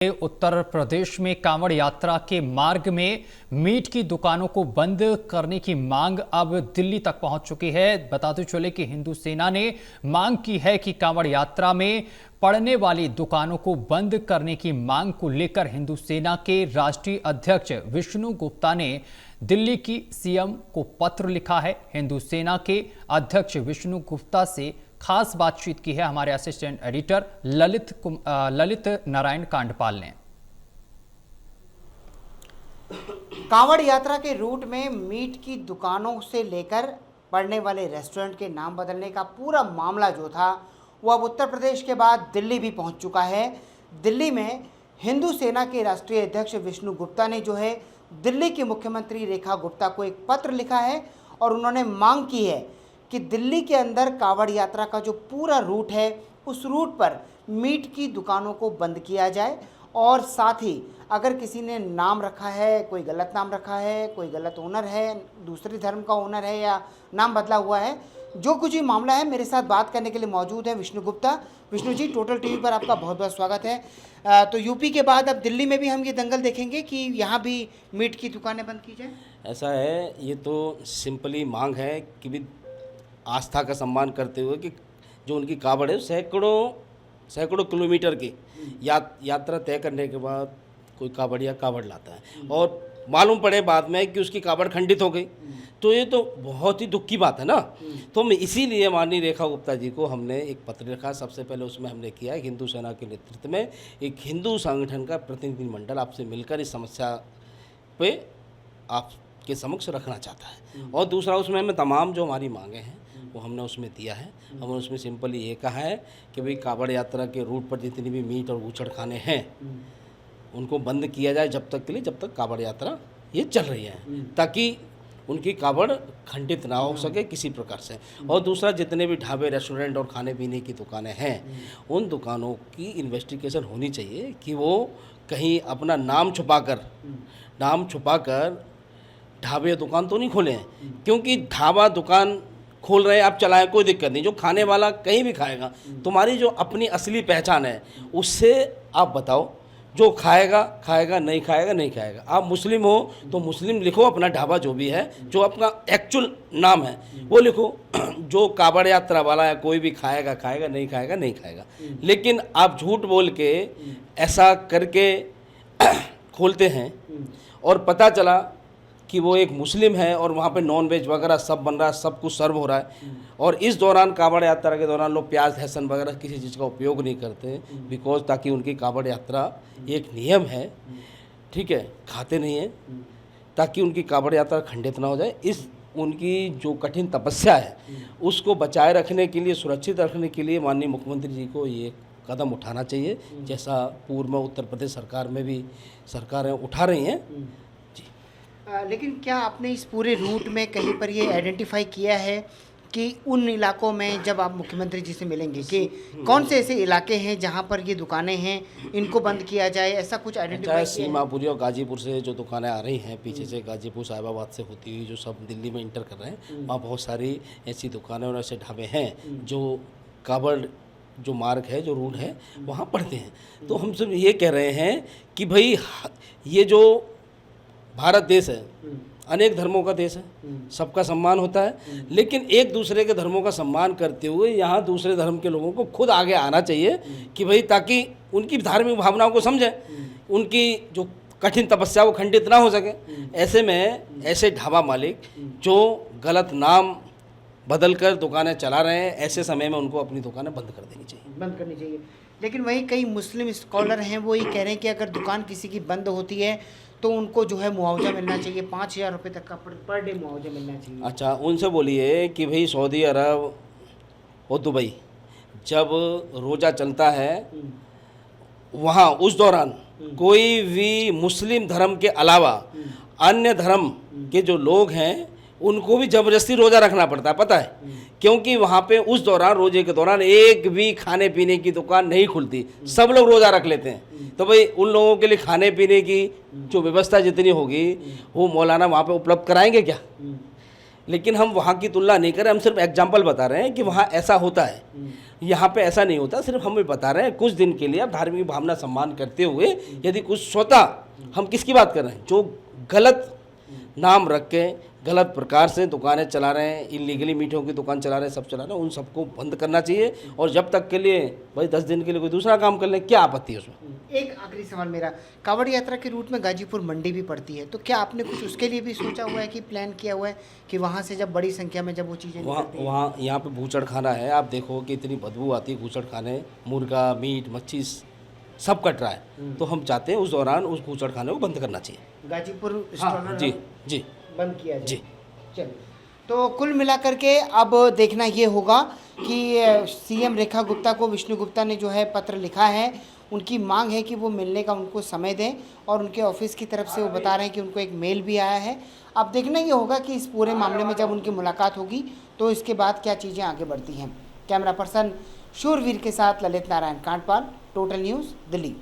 उत्तर प्रदेश में कांवड़ यात्रा के मार्ग में मीट की दुकानों को बंद करने की मांग अब दिल्ली तक पहुंच चुकी है। बताते चले कि हिंदू सेना ने मांग की है कि कांवड़ यात्रा में पड़ने वाली दुकानों को बंद करने की मांग को लेकर हिंदू सेना के राष्ट्रीय अध्यक्ष विष्णु गुप्ता ने दिल्ली की सीएम को पत्र लिखा है। हिंदू सेना के अध्यक्ष विष्णु गुप्ता से खास बातचीत की है हमारे असिस्टेंट एडिटर ललित नारायण कांडपाल ने। कांवड़ यात्रा के रूट में मीट की दुकानों से लेकर पड़ने वाले रेस्टोरेंट के नाम बदलने का पूरा मामला जो था वो अब उत्तर प्रदेश के बाद दिल्ली भी पहुंच चुका है। दिल्ली में हिंदू सेना के राष्ट्रीय अध्यक्ष विष्णु गुप्ता ने जो है दिल्ली की मुख्यमंत्री रेखा गुप्ता को एक पत्र लिखा है और उन्होंने मांग की है कि दिल्ली के अंदर कांवड़ यात्रा का जो पूरा रूट है उस रूट पर मीट की दुकानों को बंद किया जाए और साथ ही अगर किसी ने नाम रखा है, कोई गलत नाम रखा है, कोई गलत ओनर है, दूसरे धर्म का ओनर है या नाम बदला हुआ है, जो कुछ भी मामला है, मेरे साथ बात करने के लिए मौजूद है विष्णु गुप्ता। विष्णु जी, टोटल टीवी पर आपका बहुत बहुत स्वागत है। तो यूपी के बाद अब दिल्ली में भी हम ये दंगल देखेंगे कि यहाँ भी मीट की दुकानें बंद की जाए। ऐसा है, ये तो सिंपली मांग है कि भी आस्था का सम्मान करते हुए कि जो उनकी कावड़ है सैकड़ों किलोमीटर की यात्रा तय करने के बाद कोई कावड़िया कावड़ लाता है और मालूम पड़े बाद में कि उसकी कावड़ खंडित हो गई, तो ये तो बहुत ही दुख की बात है ना। तो मैं इसीलिए माननीय रेखा गुप्ता जी को हमने एक पत्र लिखा। सबसे पहले उसमें हमने किया है हिंदू सेना के नेतृत्व में एक हिंदू संगठन का प्रतिनिधिमंडल आपसे मिलकर इस समस्या पे आपके समक्ष रखना चाहता है। और दूसरा उसमें हमें तमाम जो हमारी मांगे हैं वो हमने उसमें दिया है। हमने उसमें सिंपली ये कहा है कि भाई कावड़ यात्रा के रूट पर जितनी भी मीट और बूचड़ खाने हैं उनको बंद किया जाए जब तक कावड़ यात्रा ये चल रही है, ताकि उनकी कावड़ खंडित ना हो सके किसी प्रकार से। और दूसरा, जितने भी ढाबे, रेस्टोरेंट और खाने पीने की दुकानें हैं उन दुकानों की इन्वेस्टिगेशन होनी चाहिए कि वो कहीं अपना नाम छुपाकर ढाबे दुकान तो नहीं खोले हैं, क्योंकि ढाबा दुकान खोल रहे हैं आप चलाएं, कोई दिक्कत नहीं। जो खाने वाला कहीं भी खाएगा, तुम्हारी जो अपनी असली पहचान है उससे आप बताओ, जो खाएगा खाएगा, नहीं खाएगा नहीं खाएगा। आप मुस्लिम हो तो मुस्लिम लिखो, अपना ढाबा जो भी है, जो अपना एक्चुअल नाम है वो लिखो। जो कावड़ यात्रा वाला है कोई भी खाएगा खाएगा, नहीं खाएगा नहीं खाएगा। लेकिन आप झूठ बोल के ऐसा करके खोलते हैं और पता चला कि वो एक मुस्लिम है और वहाँ पे नॉन वेज वगैरह सब बन रहा है, सब कुछ सर्व हो रहा है। और इस दौरान कावड़ यात्रा के दौरान लोग प्याज, लहसुन वगैरह किसी चीज़ का उपयोग नहीं करते, बिकॉज ताकि उनकी कावड़ यात्रा एक नियम है, ठीक है, खाते नहीं है, ताकि उनकी कावड़ यात्रा खंडित ना हो जाए। इस उनकी जो कठिन तपस्या है उसको बचाए रखने के लिए, सुरक्षित रखने के लिए माननीय मुख्यमंत्री जी को ये कदम उठाना चाहिए, जैसा पूर्व में उत्तर प्रदेश सरकार में भी सरकारें उठा रही हैं। लेकिन क्या आपने इस पूरे रूट में कहीं पर ये आइडेंटिफाई किया है कि उन इलाकों में जब आप मुख्यमंत्री जी से मिलेंगे कि कौन से ऐसे इलाके हैं जहां पर ये दुकानें हैं, इनको बंद किया जाए, ऐसा कुछ आइडेंटिफाई किया है? सीमापुरी और गाजीपुर से जो दुकानें आ रही हैं, पीछे से गाजीपुर साहिबाबाद से होती हुई जो सब दिल्ली में इंटर कर रहे हैं, वहाँ बहुत सारी ऐसी दुकानें और ऐसे ढाबे हैं जो कावड़ जो मार्ग है, जो रूट है, वहाँ पड़ते हैं। तो हम सब ये कह रहे हैं कि भाई ये जो भारत देश है अनेक धर्मों का देश है, सबका सम्मान होता है, लेकिन एक दूसरे के धर्मों का सम्मान करते हुए यहाँ दूसरे धर्म के लोगों को खुद आगे आना चाहिए कि भाई ताकि उनकी धार्मिक भावनाओं को समझें, उनकी जो कठिन तपस्या वो खंडित ना हो सके। ऐसे में ऐसे ढाबा मालिक जो गलत नाम बदल कर दुकानें चला रहे हैं, ऐसे समय में उनको अपनी दुकानें बंद कर देनी चाहिए, बंद करनी चाहिए। लेकिन वही कई मुस्लिम स्कॉलर हैं वो ये कह रहे हैं कि अगर दुकान किसी की बंद होती है तो उनको जो है मुआवजा मिलना चाहिए, 5,000 रुपये तक का पर डे मुआवजा मिलना चाहिए। अच्छा, उनसे बोलिए कि भाई सऊदी अरब और दुबई जब रोज़ा चलता है वहाँ उस दौरान कोई भी मुस्लिम धर्म के अलावा अन्य धर्म के जो लोग हैं उनको भी ज़बरदस्ती रोज़ा रखना पड़ता है, पता है, क्योंकि वहाँ पे उस दौरान, रोजे के दौरान एक भी खाने पीने की दुकान नहीं खुलती, सब लोग रोज़ा रख लेते हैं। तो भाई उन लोगों के लिए खाने पीने की जो व्यवस्था जितनी होगी वो मौलाना वहाँ पे उपलब्ध कराएंगे क्या? लेकिन हम वहाँ की तुलना नहीं कर रहे, हम सिर्फ एग्जाम्पल बता रहे हैं कि वहाँ ऐसा होता है, यहाँ पे ऐसा नहीं होता। सिर्फ हमें बता रहे हैं कुछ दिन के लिए आप धार्मिक भावना सम्मान करते हुए यदि कुछ स्वतः, हम किसकी बात कर रहे हैं, जो गलत नाम रख के गलत प्रकार से दुकानें चला रहे हैं, इलीगली मीठों की दुकान चला रहे हैं, सब चला रहे हैं, उन सबको बंद करना चाहिए। और जब तक के लिए भाई 10 दिन के लिए कोई दूसरा काम कर लें, क्या आपत्ति है उसमें। एक आखिरी सवाल मेरा, कांवड़ यात्रा के रूट में गाजीपुर मंडी भी पड़ती है, तो क्या आपने कुछ उसके लिए भी सोचा हुआ है कि प्लान किया हुआ है कि वहाँ से जब बड़ी संख्या में जब वो चीज़ें वहाँ यहाँ पे भूचड़ खाना है, आप देखो कि इतनी बदबू आती है भूचड़ खाने, मुर्गा मीट मच्छी सब कट रहा है। तो हम चाहते हैं उस दौरान उस भूचड़ खाने को बंद करना चाहिए। गाजीपुर हाँ जी जी बंद किया जाए। जी। चलिए, तो कुल मिलाकर के अब देखना ये होगा कि सीएम रेखा गुप्ता को विष्णु गुप्ता ने जो है पत्र लिखा है, उनकी मांग है कि वो मिलने का उनको समय दें, और उनके ऑफिस की तरफ से वो बता रहे हैं कि उनको एक मेल भी आया है। अब देखना ये होगा कि इस पूरे मामले में जब उनकी मुलाकात होगी तो इसके बाद क्या चीज़ें आगे बढ़ती हैं। कैमरा पर्सन शूरवीर के साथ ललित नारायण कांडपाल, टोटल न्यूज़, दिल्ली।